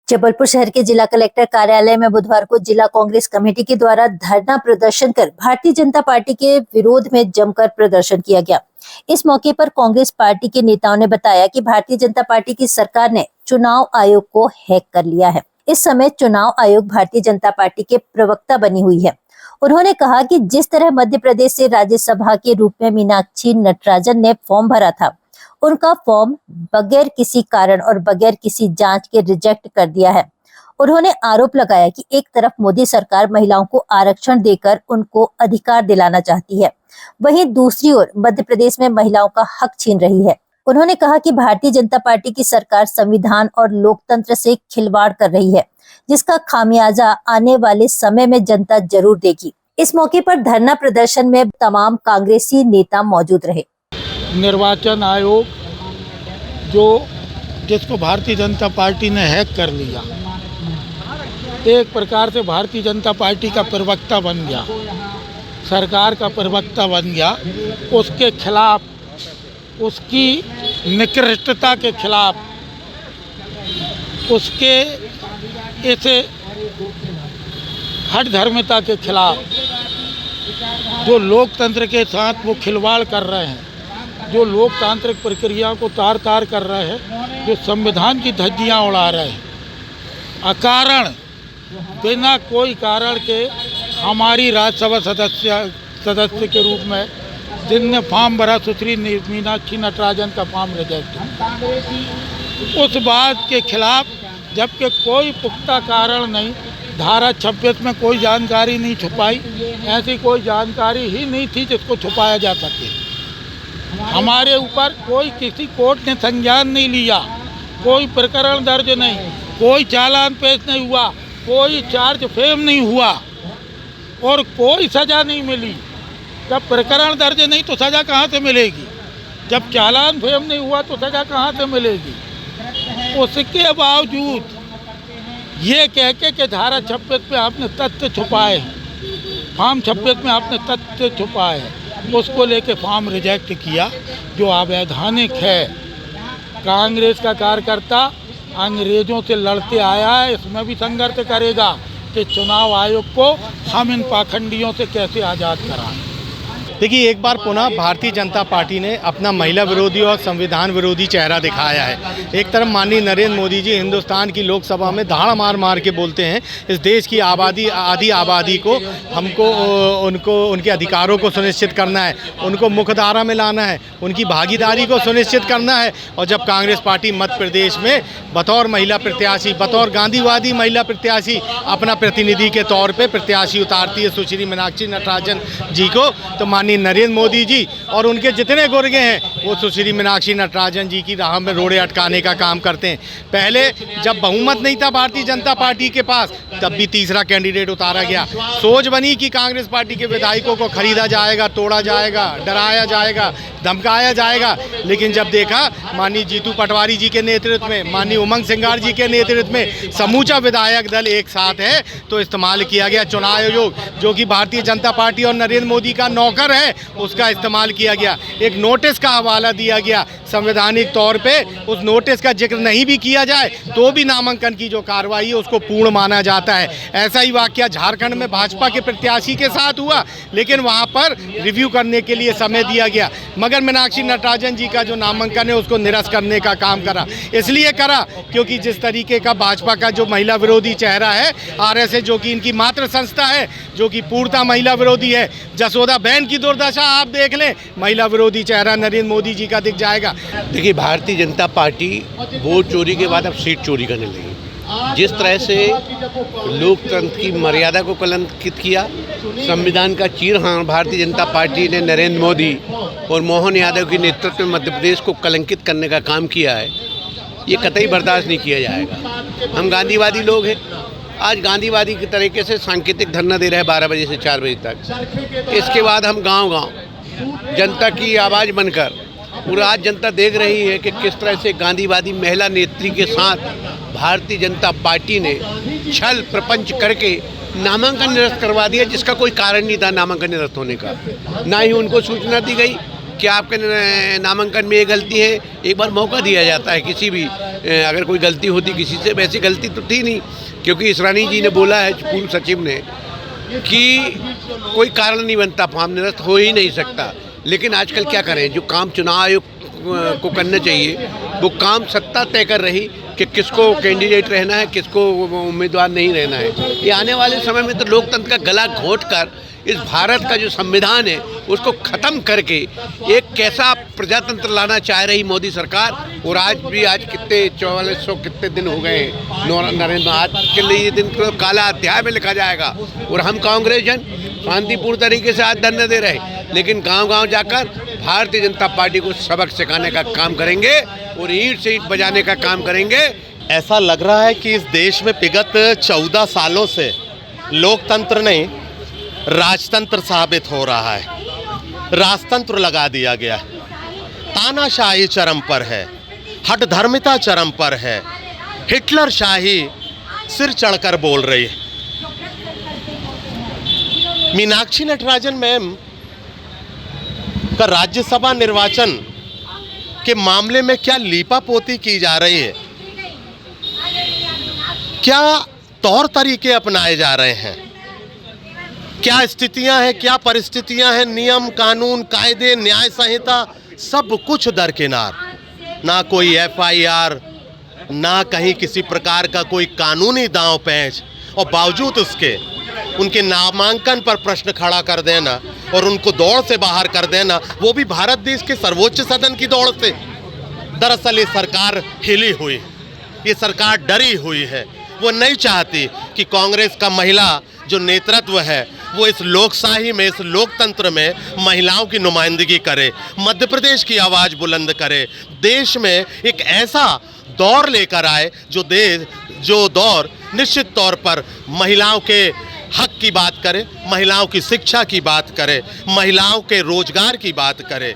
जबलपुर शहर के जिला कलेक्टर कार्यालय में बुधवार को जिला कांग्रेस कमेटी के द्वारा धरना प्रदर्शन कर भारतीय जनता पार्टी के विरोध में जमकर प्रदर्शन किया गया। इस मौके पर कांग्रेस पार्टी के नेताओं ने बताया कि भारतीय जनता पार्टी की सरकार ने चुनाव आयोग को हैक कर लिया है। इस समय चुनाव आयोग भारतीय जनता पार्टी के प्रवक्ता बनी हुई है। उन्होंने कहा कि जिस तरह मध्य प्रदेश से राज्यसभा के रूप में मीनाक्षी नटराजन ने फॉर्म भरा था, उनका फॉर्म बगैर किसी कारण और बगैर किसी जांच के रिजेक्ट कर दिया है। उन्होंने आरोप लगाया कि एक तरफ मोदी सरकार महिलाओं को आरक्षण देकर उनको अधिकार दिलाना चाहती है, वहीं दूसरी ओर मध्य प्रदेश में महिलाओं का हक छीन रही है। उन्होंने कहा कि भारतीय जनता पार्टी की सरकार संविधान और लोकतंत्र से खिलवाड़ कर रही है, जिसका खामियाजा आने वाले समय में जनता जरूर देगी। इस मौके पर धरना प्रदर्शन में तमाम कांग्रेसी नेता मौजूद रहे। निर्वाचन आयोग जिसको भारतीय जनता पार्टी ने हैक कर लिया, एक प्रकार से भारतीय जनता पार्टी का प्रवक्ता बन गया, सरकार का प्रवक्ता बन गया, उसके खिलाफ, उसकी निकृष्टता के खिलाफ, उसके ऐसे हठ धर्मिता के खिलाफ जो लोकतंत्र के साथ वो खिलवाड़ कर रहे हैं, जो लोकतांत्रिक प्रक्रिया को तार तार कर रहे हैं, जो संविधान की धज्जियां उड़ा रहे हैं, अकारण बिना कोई कारण के हमारी राज्यसभा सदस्य के रूप में जिनने फॉर्म भरा, सुश्री मीनाक्षी नटराजन का फॉर्म रिजेक्ट, उस बात के खिलाफ, जबकि कोई पुख्ता कारण नहीं, धारा 26 में कोई जानकारी नहीं छुपाई, ऐसी कोई जानकारी ही नहीं थी जिसको छुपाया जा सके। हमारे ऊपर कोई किसी कोर्ट ने संज्ञान नहीं लिया, कोई प्रकरण दर्ज नहीं, कोई चालान पेश नहीं हुआ, कोई चार्ज फ्रेम नहीं हुआ और कोई सज़ा नहीं मिली। जब प्रकरण दर्ज नहीं तो सज़ा कहाँ से मिलेगी? जब चालान फ्रेम नहीं हुआ तो सज़ा कहाँ से मिलेगी? उसके बावजूद ये कह के कि धारा 26 में आपने तथ्य छुपाए हैं, फॉर्म 26 में आपने तथ्य छुपाए हैं, उसको लेके फॉर्म रिजेक्ट किया, जो अवैधानिक है। कांग्रेस का कार्यकर्ता अंग्रेजों से लड़ते आया है, इसमें भी संघर्ष करेगा कि चुनाव आयोग को हम इन पाखंडियों से कैसे आज़ाद कराएं। देखिए, एक बार पुनः भारतीय जनता पार्टी ने अपना महिला विरोधी और संविधान विरोधी चेहरा दिखाया है। एक तरफ माननीय नरेंद्र मोदी जी हिंदुस्तान की लोकसभा में धाड़ मार मार के बोलते हैं, इस देश की आधी आबादी को हमको उनके अधिकारों को सुनिश्चित करना है, उनको मुख्यधारा में लाना है, उनकी भागीदारी को सुनिश्चित करना है। और जब कांग्रेस पार्टी मध्य प्रदेश में बतौर महिला प्रत्याशी, बतौर गांधीवादी महिला प्रत्याशी अपना प्रतिनिधि के तौर पर प्रत्याशी उतारती है सुश्री मीनाक्षी नटराजन जी को, तो नरेंद्र मोदी जी और उनके जितने गुर्गे हैं वो सुश्री मीनाक्षी नटराजन जी की राह में रोड़े अटकाने का काम करते हैं। पहले जब बहुमत नहीं था भारतीय जनता पार्टी के पास, तब भी तीसरा कैंडिडेट उतारा गया। सोच बनी कि कांग्रेस पार्टी के विधायकों को खरीदा जाएगा, तोड़ा जाएगा, डराया जाएगा, धमकाया जाएगा, लेकिन जब देखा माननीय जीतू पटवारी जी के नेतृत्व में, माननीय उमंग सिंगार जी के नेतृत्व में समूचा विधायक दल एक साथ है, तो इस्तेमाल किया गया चुनाव आयोग, जो कि भारतीय जनता पार्टी और नरेंद्र मोदी का नौकर है, उसका इस्तेमाल किया गया। एक नोटिस का हवाला दिया गया, संवैधानिक तौर पे उस नोटिस का जिक्र नहीं भी किया जाए तो भी नामांकन की जो कार्रवाई है उसको पूर्ण माना जाता है। ऐसा ही वाकया झारखंड में भाजपा के प्रत्याशी के साथ हुआ, लेकिन वहां पर रिव्यू करने के लिए समय दिया गया, मगर मीनाक्षी नटराजन जी का जो नामांकन है उसको निरस्त करने का काम करा। इसलिए करा क्योंकि जिस तरीके का भाजपा का जो महिला विरोधी चेहरा है, आरएसएस जो कि इनकी मातृ संस्था है, जो कि पूर्णतः महिला विरोधी है, जसोदा बहन की दुर्दशा आप देख लें, महिला विरोधी चेहरा नरेंद्र मोदी जी का दिख जाएगा। देखिए, भारतीय जनता पार्टी वोट चोरी के बाद अब सीट चोरी करने लगी। जिस तरह से लोकतंत्र की मर्यादा को कलंकित किया, संविधान का चीरहरण भारतीय जनता पार्टी ने नरेंद्र मोदी और मोहन यादव के नेतृत्व में मध्य प्रदेश को कलंकित करने का काम किया है, ये कतई बर्दाश्त नहीं किया जाएगा। हम गांधीवादी लोग हैं, आज गांधीवादी की तरीके से सांकेतिक धरना दे रहे हैं 12 बजे से 4 बजे तक। इसके बाद हम गांव-गांव जनता की आवाज़ बनकर, और आज जनता देख रही है कि किस तरह से गांधीवादी महिला नेत्री के साथ भारतीय जनता पार्टी ने छल प्रपंच करके नामांकन निरस्त करवा दिया, जिसका कोई कारण नहीं था नामांकन निरस्त होने का। ना ही उनको सूचना दी गई, क्या आपके नामांकन में ये गलती है? एक बार मौका दिया जाता है किसी भी, अगर कोई गलती होती किसी से, वैसी गलती तो थी नहीं, क्योंकि इसरानी जी ने बोला है, पूर्व सचिव ने, कि कोई कारण नहीं बनता, फॉर्म निरस्त हो ही नहीं सकता। लेकिन आजकल क्या करें, जो काम चुनाव आयोग को करना चाहिए वो काम सत्ता तय कर रही कि किसको कैंडिडेट रहना है, किसको उम्मीदवार नहीं रहना है। ये आने वाले समय में तो लोकतंत्र का गला घोट कर इस भारत का जो संविधान है उसको ख़त्म करके एक कैसा प्रजातंत्र लाना चाह रही मोदी सरकार। और आज कितने 4400 कितने दिन हो गए नरेंद्र, आज के लिए ये दिन को काला अध्याय में लिखा जाएगा। और हम कांग्रेस जन शांतिपूर्ण तरीके से आज धरने दे रहे, लेकिन गांव-गांव जाकर भारतीय जनता पार्टी को सबक सिखाने का काम करेंगे और ईंट से ईंट बजाने का काम करेंगे। ऐसा लग रहा है कि इस देश में विगत 14 सालों से लोकतंत्र नहीं राजतंत्र साबित हो रहा है। राजतंत्र लगा दिया गया है, तानाशाही चरम पर है, हठधर्मिता चरम पर है, हिटलर शाही सिर चढ़कर बोल रही है। मीनाक्षी नटराजन मैम का राज्यसभा निर्वाचन के मामले में क्या लीपापोती की जा रही है, क्या तौर तरीके अपनाए जा रहे हैं, क्या स्थितियां हैं, क्या परिस्थितियां हैं, नियम कानून कायदे न्याय संहिता सब कुछ दरकिनार, ना कोई एफआईआर, ना कहीं किसी प्रकार का कोई कानूनी दांव पेंच, और बावजूद उसके उनके नामांकन पर प्रश्न खड़ा कर देना और उनको दौड़ से बाहर कर देना, वो भी भारत देश के सर्वोच्च सदन की दौड़ से। दरअसल ये सरकार हिली हुई, ये सरकार डरी हुई है। वो नहीं चाहती कि कांग्रेस का महिला जो नेतृत्व है वो इस लोकशाही में, इस लोकतंत्र में महिलाओं की नुमाइंदगी करे, मध्य प्रदेश की आवाज़ बुलंद करे, देश में एक ऐसा दौर लेकर आए जो दौर निश्चित तौर पर महिलाओं के हक की बात करे, महिलाओं की शिक्षा की बात करे, महिलाओं के रोजगार की बात करे।